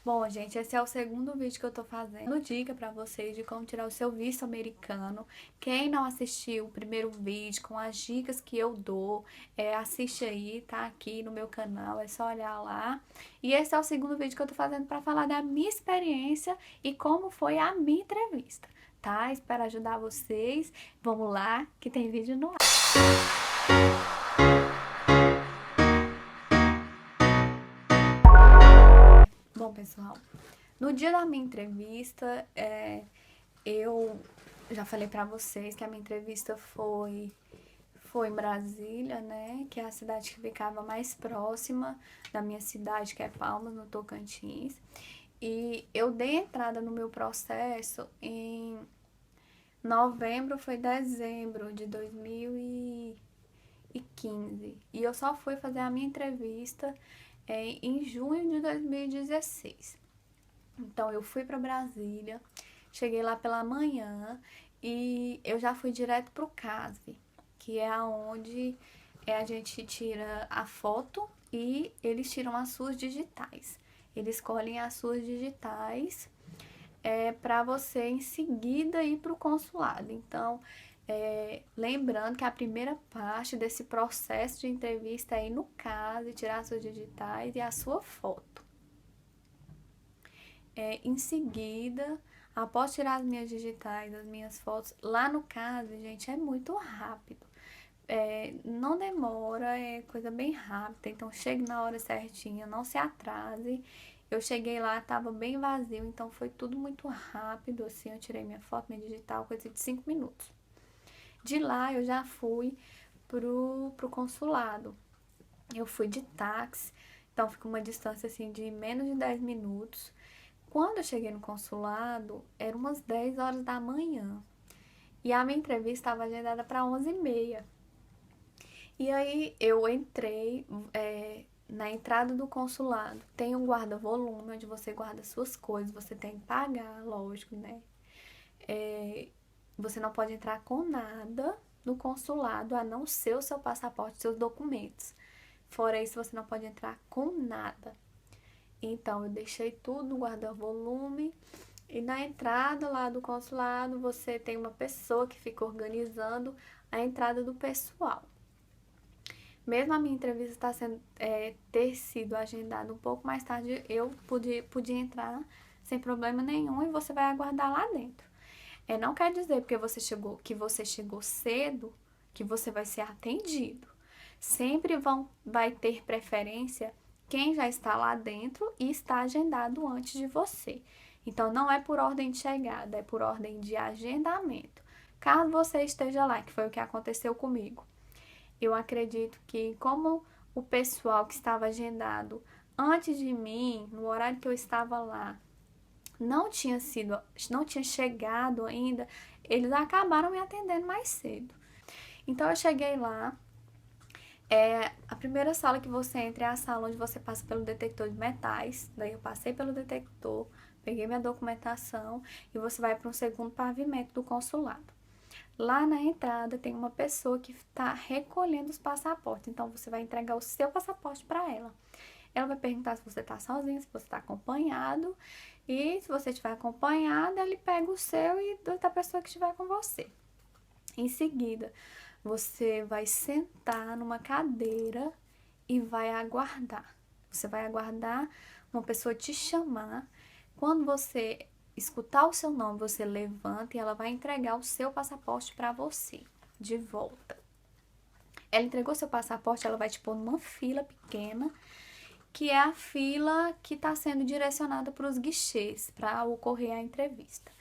Bom, gente, esse é o segundo vídeo que eu tô fazendo. Dica pra vocês de como tirar o seu visto americano. Quem não assistiu o primeiro vídeo com as dicas que eu dou, assiste aí, tá aqui no meu canal, é só olhar lá. E esse é o segundo vídeo que eu tô fazendo pra falar da minha experiência e como foi a minha entrevista, tá? Espero ajudar vocês. Vamos lá, que tem vídeo no ar. Bom, pessoal, no dia da minha entrevista, eu já falei pra vocês que a minha entrevista foi em Brasília, né? Que é a cidade que ficava mais próxima da minha cidade, que é Palmas, no Tocantins. E eu dei entrada no meu processo em novembro, foi dezembro de 2015. E eu só fui fazer a minha entrevista em junho de 2016. Então eu fui para Brasília, cheguei lá pela manhã e eu já fui direto pro CASV, que é aonde a gente tira a foto e eles tiram as suas digitais. Eles escolhem as suas digitais para você em seguida ir para o consulado. Então, lembrando que a primeira parte desse processo de entrevista é ir no CASV, tirar as suas digitais e a sua foto. Em seguida, após tirar as minhas digitais, as minhas fotos, lá no caso, gente, é muito rápido. Não demora, é coisa bem rápida, então chegue na hora certinha, não se atrase. Eu cheguei lá, tava bem vazio, então foi tudo muito rápido, assim, eu tirei minha foto, minha digital, coisa de 5 minutos. De lá eu já fui pro consulado. Eu fui de táxi, então fica uma distância assim de menos de 10 minutos. Quando eu cheguei no consulado, eram umas 10 horas da manhã. E a minha entrevista estava agendada para 11h30. E aí eu entrei na entrada do consulado. Tem um guarda-volume onde você guarda suas coisas. Você tem que pagar, lógico, né? Você não pode entrar com nada no consulado, a não ser o seu passaporte, seus documentos. Fora isso, você não pode entrar com nada. Então, eu deixei tudo no guarda-volume. E na entrada lá do consulado, você tem uma pessoa que fica organizando a entrada do pessoal. Mesmo a minha entrevista ter sido agendada um pouco mais tarde, eu podia entrar sem problema nenhum e você vai aguardar lá dentro. Não quer dizer porque que você chegou cedo que você vai ser atendido. Sempre vai ter preferência quem já está lá dentro e está agendado antes de você. Então, não é por ordem de chegada, é por ordem de agendamento. Caso você esteja lá, que foi o que aconteceu comigo, eu acredito que como o pessoal que estava agendado antes de mim, no horário que eu estava lá, não tinha chegado ainda, eles acabaram me atendendo mais cedo. Então eu cheguei lá, a primeira sala que você entra é a sala onde você passa pelo detector de metais. Daí eu passei pelo detector, peguei minha documentação e você vai para um segundo pavimento do consulado. Lá na entrada tem uma pessoa que está recolhendo os passaportes. Então você vai entregar o seu passaporte para ela. Ela vai perguntar se você está sozinho, se você está acompanhado. E se você estiver acompanhado, ele pega o seu e da pessoa que estiver com você. Em seguida, você vai sentar numa cadeira e vai aguardar. Você vai aguardar uma pessoa te chamar. Quando você escutar o seu nome, você levanta e ela vai entregar o seu passaporte para você, de volta. Ela entregou seu passaporte, ela vai te pôr numa fila pequena, que é a fila que está sendo direcionada para os guichês, para ocorrer a entrevista.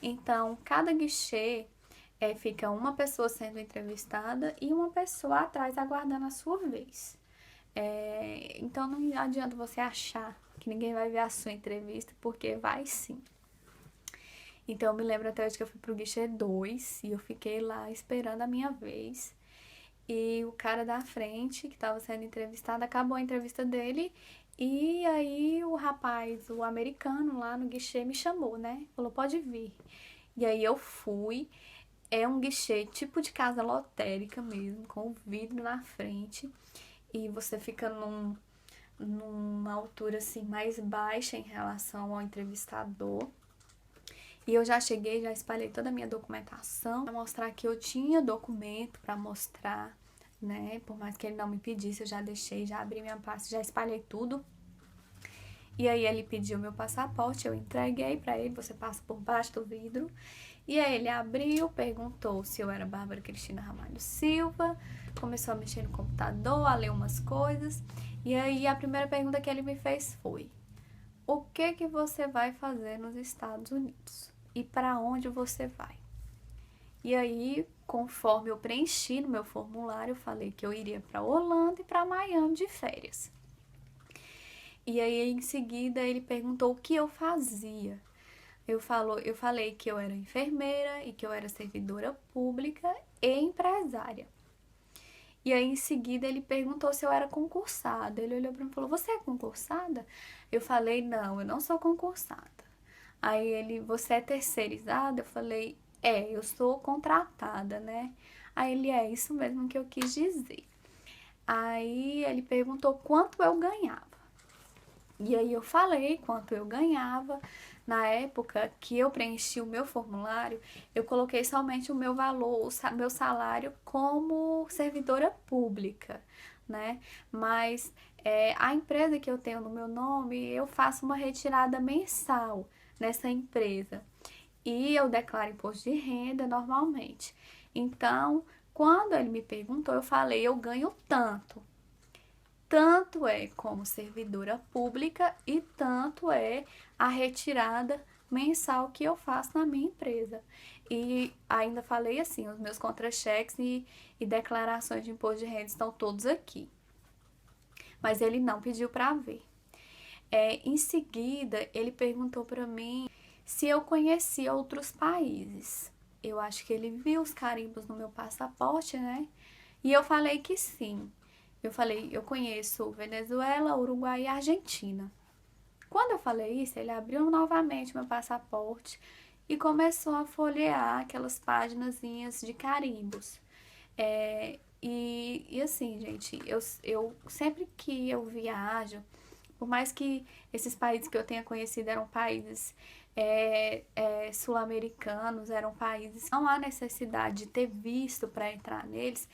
Então, cada guichê fica uma pessoa sendo entrevistada e uma pessoa atrás aguardando a sua vez. Então, não adianta você achar que ninguém vai ver a sua entrevista, porque vai sim. Então, eu me lembro até hoje que eu fui pro guichê 2 e eu fiquei lá esperando a minha vez. E o cara da frente, que estava sendo entrevistado, acabou a entrevista dele. E aí o rapaz, o americano lá no guichê me chamou, né? Falou, pode vir. E aí eu fui. É um guichê tipo de casa lotérica mesmo, com o vidro na frente. E você fica numa altura assim mais baixa em relação ao entrevistador. E eu já cheguei, já espalhei toda a minha documentação para mostrar que eu tinha documento para mostrar, né? Por mais que ele não me pedisse, eu já deixei, já abri minha pasta, já espalhei tudo. E aí ele pediu meu passaporte, eu entreguei para ele, você passa por baixo do vidro. E aí ele abriu, perguntou se eu era Bárbara Cristina Ramalho Silva, começou a mexer no computador, a ler umas coisas. E aí a primeira pergunta que ele me fez foi: o que você vai fazer nos Estados Unidos? E para onde você vai? E aí, conforme eu preenchi no meu formulário, eu falei que eu iria para Orlando e para Miami de férias. E aí, em seguida, ele perguntou o que eu fazia. Eu falei que eu era enfermeira e que eu era servidora pública e empresária. E aí, em seguida, ele perguntou se eu era concursada. Ele olhou para mim e falou: você é concursada? Eu falei: não, eu não sou concursada. Aí ele: você é terceirizada? Eu falei: eu sou contratada, né? Aí ele: é isso mesmo que eu quis dizer. Aí ele perguntou quanto eu ganhava. E aí eu falei quanto eu ganhava. Na época que eu preenchi o meu formulário, eu coloquei somente o meu valor, o meu salário como servidora pública, né? Mas a empresa que eu tenho no meu nome, eu faço uma retirada mensal nessa empresa. E eu declaro imposto de renda normalmente. Então, quando ele me perguntou, eu falei: eu ganho tanto. Tanto é como servidora pública e tanto é a retirada mensal que eu faço na minha empresa. E ainda falei assim: os meus contra-cheques e declarações de imposto de renda estão todos aqui. Mas ele não pediu para ver. Em seguida, ele perguntou para mim se eu conhecia outros países. Eu acho que ele viu os carimbos no meu passaporte, né? E eu falei que sim. Eu falei: eu conheço Venezuela, Uruguai e Argentina. Quando eu falei isso, ele abriu novamente meu passaporte e começou a folhear aquelas paginazinhas de carimbos. E assim, gente, eu sempre que eu viajo, por mais que esses países que eu tenha conhecido eram países sul-americanos, eram países, não há necessidade de ter visto para entrar neles,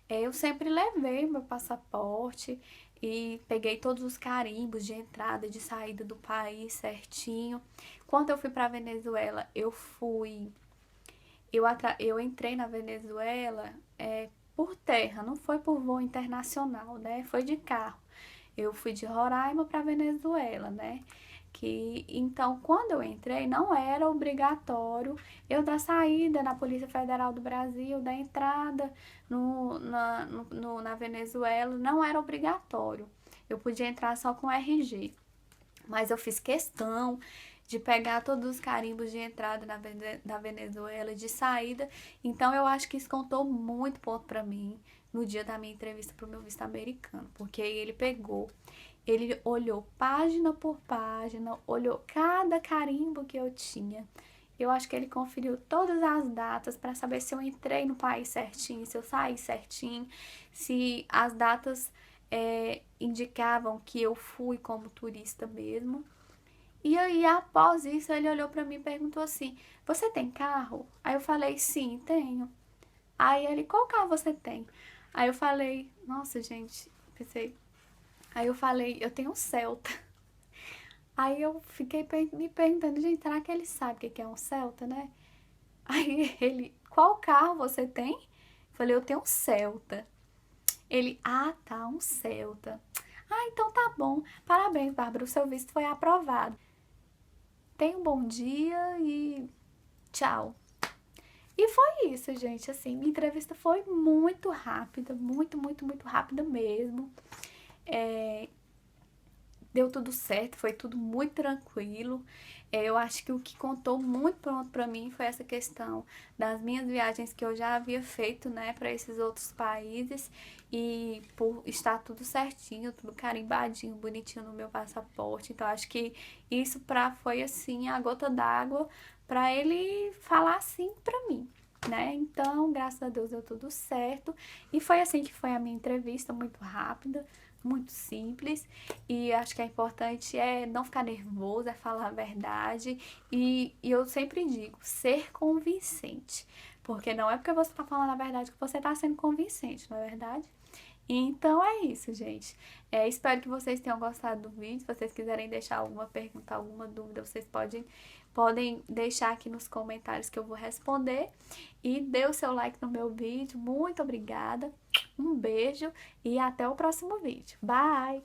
eu sempre levei meu passaporte e peguei todos os carimbos de entrada e de saída do país certinho. Quando eu fui para Venezuela, eu entrei na Venezuela por terra, não foi por voo internacional, né? Foi de carro. Eu fui de Roraima para Venezuela, né? Então, quando eu entrei, não era obrigatório eu dar saída na Polícia Federal do Brasil, da entrada na Venezuela, não era obrigatório. Eu podia entrar só com RG. Mas eu fiz questão de pegar todos os carimbos de entrada na Venezuela, de saída. Então, eu acho que isso contou muito ponto para mim no dia da minha entrevista para o meu visto americano, porque ele olhou página por página, olhou cada carimbo que eu tinha. Eu acho que ele conferiu todas as datas para saber se eu entrei no país certinho, se eu saí certinho, se as datas indicavam que eu fui como turista mesmo. E aí, após isso, ele olhou para mim e perguntou assim: você tem carro? Aí eu falei: sim, tenho. Aí ele: qual carro você tem? Aí eu falei: nossa, gente, pensei. Aí eu falei: eu tenho um Celta. Aí eu fiquei me perguntando: gente, será que ele sabe o que é um Celta, né? Aí ele: qual carro você tem? Eu falei: eu tenho um Celta. Ele: ah, tá, um Celta. Ah, então tá bom. Parabéns, Bárbara, o seu visto foi aprovado. Tenha um bom dia e tchau. E foi isso, gente. Assim, minha entrevista foi muito rápida, muito rápida mesmo. Deu tudo certo, foi tudo muito tranquilo. Eu acho que o que contou muito pronto para mim foi essa questão das minhas viagens que eu já havia feito, né, para esses outros países e por estar tudo certinho, tudo carimbadinho, bonitinho no meu passaporte. Então acho que isso foi assim a gota d'água para ele falar assim para mim, né? Então, graças a Deus deu tudo certo. E foi assim que foi a minha entrevista, muito rápida. muito simples, e acho que é importante é não ficar nervoso, é falar a verdade, e eu sempre digo, ser convincente, porque não é porque você tá falando a verdade que você tá sendo convincente, não é verdade? Então é isso, gente. Espero que vocês tenham gostado do vídeo. Se vocês quiserem deixar alguma pergunta, alguma dúvida, vocês podem deixar aqui nos comentários que eu vou responder. E dê o seu like no meu vídeo. Muito obrigada. Um beijo e até o próximo vídeo. Bye!